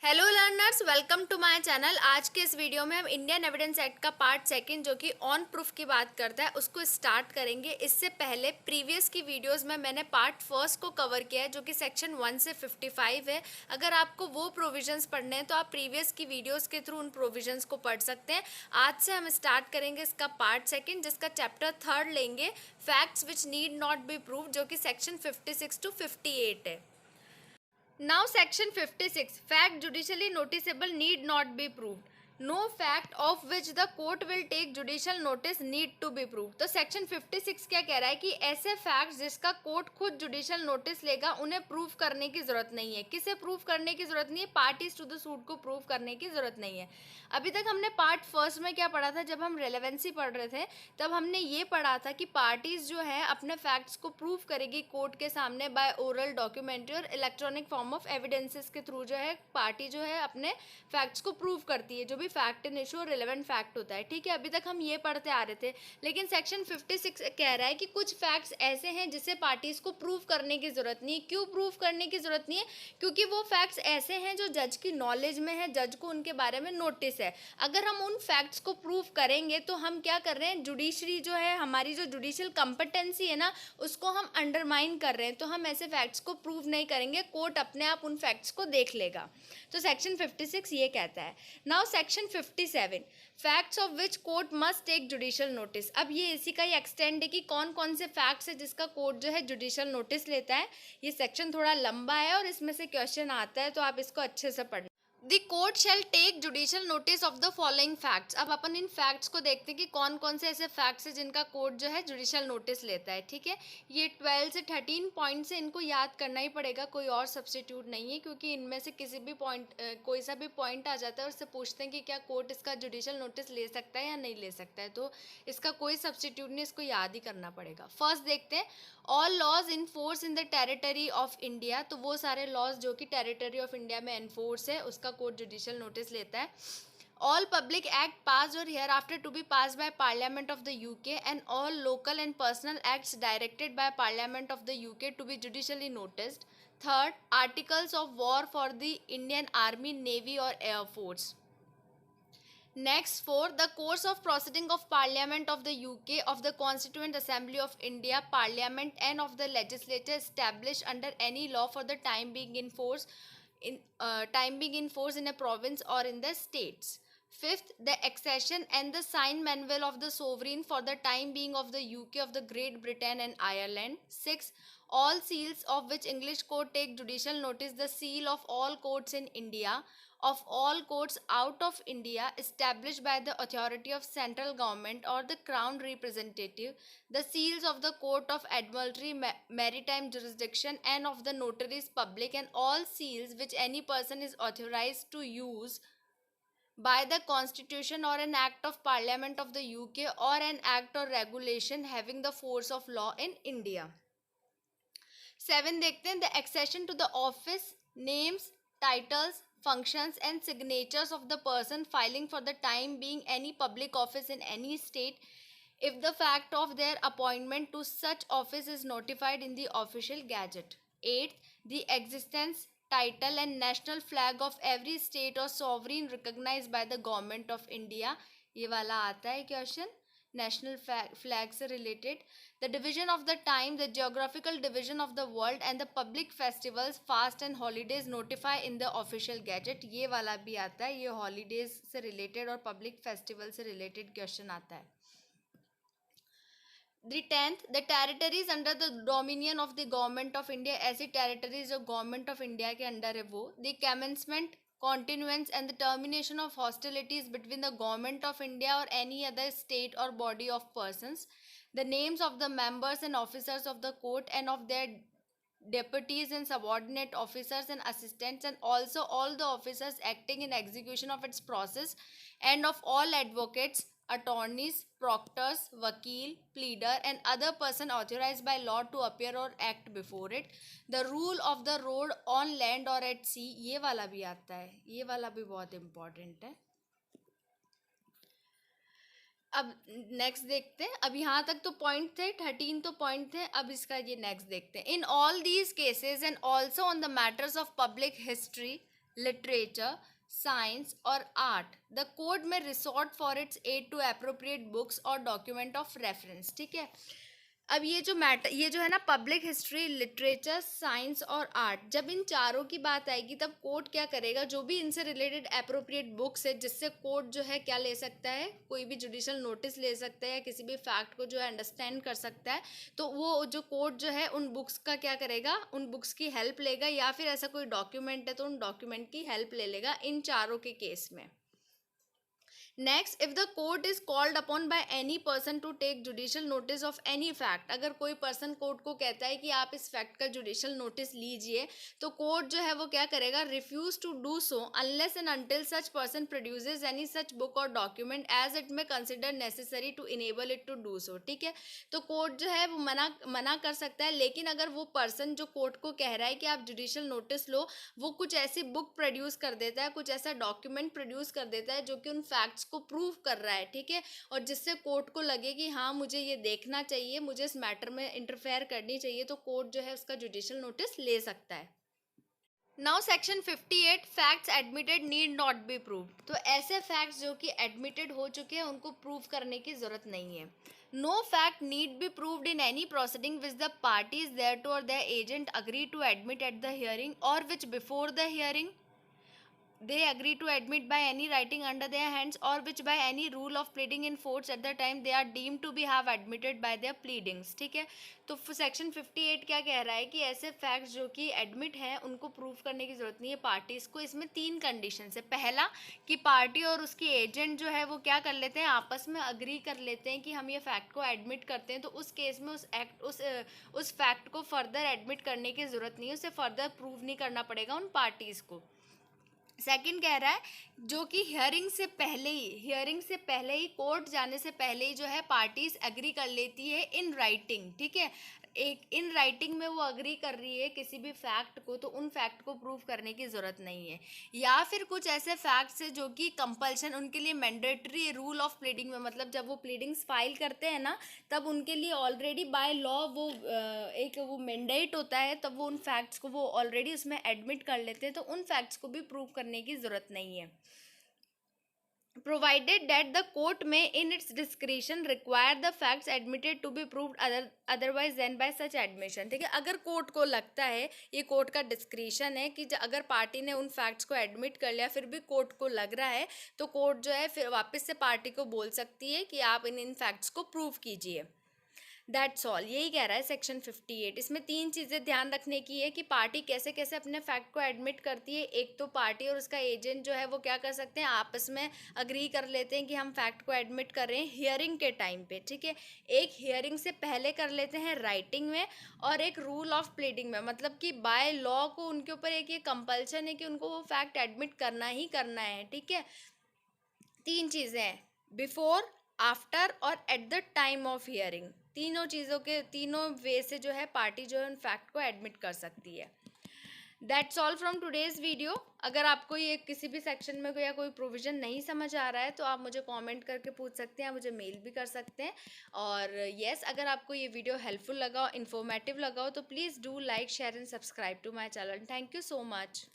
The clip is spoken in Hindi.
Hello learners, welcome to my channel. आज के इस वीडियो में हम इंडियन एविडेंस एक्ट का पार्ट सेकंड जो कि ऑन प्रूफ की बात करता है उसको स्टार्ट करेंगे। इससे पहले प्रीवियस की वीडियोस में मैंने पार्ट फर्स्ट को कवर किया है जो कि सेक्शन 1 से 55 है। अगर आपको वो प्रोविजंस पढ़ने हैं तो आप प्रीवियस की वीडियोस के थ्रू उन प्रोविजंस को पढ़ सकते हैं। आज से हम स्टार्ट करेंगे इसका पार्ट सेकेंड, जिसका चैप्टर थर्ड लेंगे, facts which need not be prove, जो कि सेक्शन 56 to 58 है। Now section 56, fact judicially noticeable need not be proved. No fact of which the court will take judicial notice need to be proved. तो सेक्शन 56 क्या कह रहा है कि ऐसे फैक्ट्स जिसका कोर्ट खुद जुडिशियल नोटिस लेगा उन्हें प्रूव करने की जरूरत नहीं है। किसे प्रूव करने की जरूरत नहीं है? पार्टीज टू द सूट को प्रूव करने की जरूरत नहीं है। अभी तक हमने पार्ट फर्स्ट में क्या पढ़ा था? जब हम रेलेवेंसी पढ़ रहे थे तब हमने ये पढ़ा था कि पार्टीज जो है अपने फैक्ट्स को प्रूव करेगी कोर्ट के सामने बाय ओरल, डॉक्यूमेंट्री और इलेक्ट्रॉनिक फॉर्म ऑफ एविडेंसेस के थ्रू जो है पार्टी जो है अपने फैक्ट्स को प्रूव करती है, जो भी फैक्ट इन इशू और रिलेवेंट फैक्ट होता है। ठीक है, अभी तक हम ये पढ़ते आ रहे थे। लेकिन सेक्शन 56 कह रहा है कि कुछ फैक्ट्स ऐसे हैं जिसे पार्टीज को प्रूव करने की जरूरत नहीं है। क्यों प्रूव करने की जरूरत नहीं है? क्योंकि वो फैक्ट्स ऐसे हैं जो जज की नॉलेज में है, जज को उनके बारे में नोटिस है। अगर हम उन फैक्ट्स को प्रूव करेंगे तो हम क्या कर रहे हैं? जुडिशरी जो है, हमारी जो जुडिशियल कंपिटेंसी है ना, उसको हम अंडरमाइन कर रहे हैं। तो हम ऐसे फैक्ट्स को प्रूव नहीं करेंगे, कोर्ट अपने आप उन फैक्ट्स को देख लेगा। तो सेक्शन 56 ये कहता है। Now section 57, facts of which court must take judicial notice. अब ये इसी का ही एक्सटेंड है कि कौन कौन से फैक्ट्स है जिसका कोर्ट जो है जुडिशियल नोटिस लेता है। ये सेक्शन थोड़ा लंबा है और इसमें से क्वेश्चन आता है, तो आप इसको अच्छे से पढ़ना। The court shall take judicial notice of the following facts. अब अपन इन फैक्ट्स को देखते हैं कि कौन कौन से ऐसे फैक्ट्स हैं जिनका कोर्ट जो है जुडिशियल नोटिस लेता है। ठीक है, ये 12 से 13 पॉइंट से इनको याद करना ही पड़ेगा, कोई और सब्स्टिट्यूट नहीं है। क्योंकि इनमें से किसी भी पॉइंट कोई सा भी पॉइंट आ जाता है और उससे पूछते हैं कि क्या कोर्ट इसका जुडिशियल नोटिस ले सकता है या नहीं ले सकता है, तो इसका कोई सब्स्टिट्यूट नहीं, इसको याद ही करना पड़ेगा। फर्स्ट देखते हैं, all laws in force in the territory of India. तो वो सारे लॉज जो कि टेरिटरी ऑफ इंडिया में एनफोर्स है उसका कोर्ट जुडिशियल नोटिस लेता है। ऑल पब्लिक एक्ट पास और hereafter to be pass by parliament of the UK and all local and personal acts directed by parliament of the UK to be judicially noticed. Third, articles of war for the Indian army, navy और air force. Next, for the course of proceeding of Parliament of the UK, of the Constituent Assembly of India, Parliament and of the legislature established under any law for the time being in force in a province or in the states. Fifth, the accession and the sign manual of the sovereign for the time being of the UK, of the Great Britain and Ireland. Sixth, all seals of which English court take judicial notice, the seal of all courts in India, of all courts out of India established by the authority of central government or the crown representative, the seals of the court of admiralty, maritime jurisdiction and of the notaries public, and all seals which any person is authorized to use by the constitution or an act of parliament of the UK or an act or regulation having the force of law in India. 7 देखते हैं, the accession to the office, names, titles, functions and signatures of the person filing for the time being any public office in any state, if the fact of their appointment to such office is notified in the official gazette. 8th, the existence, title and national flag of every state or sovereign recognized by the government of India. ये वाला आता है क्वेश्चन नेशनल फ्लैग से related. The division of the time, the geographical division of the world and the public festivals, fast and holidays notify in the official gazette. ये वाला भी आता है, ये हॉलीडेज से रिलेटेड और पब्लिक फेस्टिवल से रिलेटेड क्वेश्चन आता है। The 10th, the territories under the dominion of the government of India. ऐसी टेरिटरीज जो गवर्नमेंट ऑफ इंडिया के अंडर है वो। The commencement, continuance and the termination of hostilities between the government of India or any other state or body of persons, the names of the members and officers of the court and of their deputies and subordinate officers and assistants, and also all the officers acting in execution of its process, and of all advocates, attorneys, proctors, vakil, pleader and other person authorized by law to appear or act before it. The rule of the road on land or at sea, ये वाला भी आता है, ये वाला भी बहुत important है। अब नेक्स्ट देखते हैं। अब यहाँ तक तो पॉइंट थे, 13 तो पॉइंट थे, अब इसका ये नेक्स्ट देखते हैं। In all these cases and also on the matters of public history, literature, science or art, the court may resort for its aid to appropriate books or document of reference. ठीक है, अब ये जो है ना, पब्लिक हिस्ट्री, लिटरेचर, साइंस और आर्ट, जब इन चारों की बात आएगी तब कोर्ट क्या करेगा, जो भी इनसे रिलेटेड अप्रोप्रिएट बुक्स है जिससे कोर्ट जो है क्या ले सकता है, कोई भी जुडिशल नोटिस ले सकता है या किसी भी फैक्ट को जो है अंडरस्टैंड कर सकता है, तो वो जो कोर्ट जो है उन बुक्स का क्या करेगा, उन बुक्स की हेल्प लेगा, या फिर ऐसा कोई डॉक्यूमेंट है तो उन डॉक्यूमेंट की हेल्प ले लेगा इन चारों के केस में. Next, if the court is called upon by any person to take judicial notice of any fact, अगर कोई पर्सन कोर्ट को कहता है कि आप इस फैक्ट का जुडिशियल नोटिस लीजिए, तो कोर्ट जो है वो क्या करेगा, refuse to do so unless and until such person produces any such book और document as it may consider necessary to enable it to do so. ठीक है, तो कोर्ट जो है वो मना कर सकता है, लेकिन अगर वो पर्सन जो कोर्ट को कह रहा है कि आप जुडिशियल नोटिस लो, वो कुछ ऐसी बुक प्रोड्यूस कर देता है, कुछ ऐसा डॉक्यूमेंट प्रोड्यूस कर देता है जो कि उन फैक्ट्स को प्रूव कर रहा है. ठीक है, और जिससे कोर्ट को लगे कि हाँ मुझे ये देखना चाहिए, मुझे इस मैटर में इंटरफेयर करनी चाहिए, तो कोर्ट जो है उसका जुडिशियल नोटिस ले सकता है. Now section 58, facts admitted need not be proved. तो ऐसे फैक्ट्स जो कि एडमिटेड हो चुके हैं उनको प्रूव करने की जरूरत नहीं है. No fact need be proved in any proceeding which the parties thereto or their agent agree to admit at the hearing or which before the hearing they agree to admit by any writing under their hands or which by any rule of pleading in force at the time they are deemed to be have admitted by their pleadings. ठीक है, तो सेक्शन 58 क्या कह रहा है कि ऐसे फैक्ट्स जो कि एडमिट हैं उनको प्रूव करने की जरूरत नहीं है पार्टीज को. इसमें 3 कंडीशन है. पहला कि पार्टी और उसकी एजेंट जो है वो क्या कर लेते हैं, आपस में अग्री कर लेते हैं कि हम ये फैक्ट को एडमिट करते हैं, तो उस केस में उस फैक्ट को फर्दर एडमिट करने की जरूरत नहीं है, उसे फर्दर प्रूव नहीं करना पड़ेगा उन पार्टीज को. सेकंड कह रहा है जो कि हियरिंग से पहले ही कोर्ट जाने से पहले ही जो है पार्टीज एग्री कर लेती है इन राइटिंग. ठीक है, एक इन राइटिंग में वो अग्री कर रही है किसी भी फैक्ट को, तो उन फैक्ट को प्रूव करने की ज़रूरत नहीं है. या फिर कुछ ऐसे फैक्ट्स है जो कि कंपल्शन उनके लिए मैंडेटरी रूल ऑफ प्लीडिंग में, मतलब जब वो प्लीडिंग्स फाइल करते हैं ना तब उनके लिए ऑलरेडी बाय लॉ वो एक वो मैंडेट होता है, तब वो उन फैक्ट्स को वो ऑलरेडी उसमें एडमिट कर लेते हैं, तो उन फैक्ट्स को भी प्रूव करने की ज़रूरत नहीं है. Provided that the court may in its discretion require the facts admitted to be proved otherwise than by such admission. ठीक है, अगर कोर्ट को लगता है, ये कोर्ट का डिस्क्रिशन है कि अगर पार्टी ने उन फैक्ट्स को एडमिट कर लिया फिर भी कोर्ट को लग रहा है, तो कोर्ट जो है फिर वापस से पार्टी को बोल सकती है कि आप इन फैक्ट्स को प्रूव कीजिए. दैट्स ऑल, यही कह रहा है सेक्शन 58. इसमें 3 चीज़ें ध्यान रखने की है कि पार्टी कैसे कैसे अपने फैक्ट को एडमिट करती है. एक तो पार्टी और उसका एजेंट जो है वो क्या कर सकते हैं, आपस में अग्री कर लेते हैं कि हम फैक्ट को एडमिट कर रहे हैं हियरिंग के टाइम पे. ठीक है, एक हियरिंग से पहले कर लेते हैं राइटिंग में, और एक रूल ऑफ प्लीडिंग में, मतलब कि बाय लॉ को उनके ऊपर एक ये कंपल्शन है कि उनको वो फैक्ट एडमिट करना ही करना है. ठीक है, 3 चीज़ें हैं, बिफोर, आफ्टर और at the time of hearing. तीनों चीज़ों के तीनों वे से जो है पार्टी जो है उन फैक्ट को एडमिट कर सकती है. That's all from today's video. अगर आपको ये किसी भी सेक्शन में कोई प्रोविज़न नहीं समझ आ रहा है तो आप मुझे कमेंट करके पूछ सकते हैं, आप मुझे मेल भी कर सकते हैं. और येस, अगर आपको ये वीडियो हेल्पफुल लगा, इन्फॉर्मेटिव लगा हो, तो please do like, share and subscribe to my channel. Thank you so much.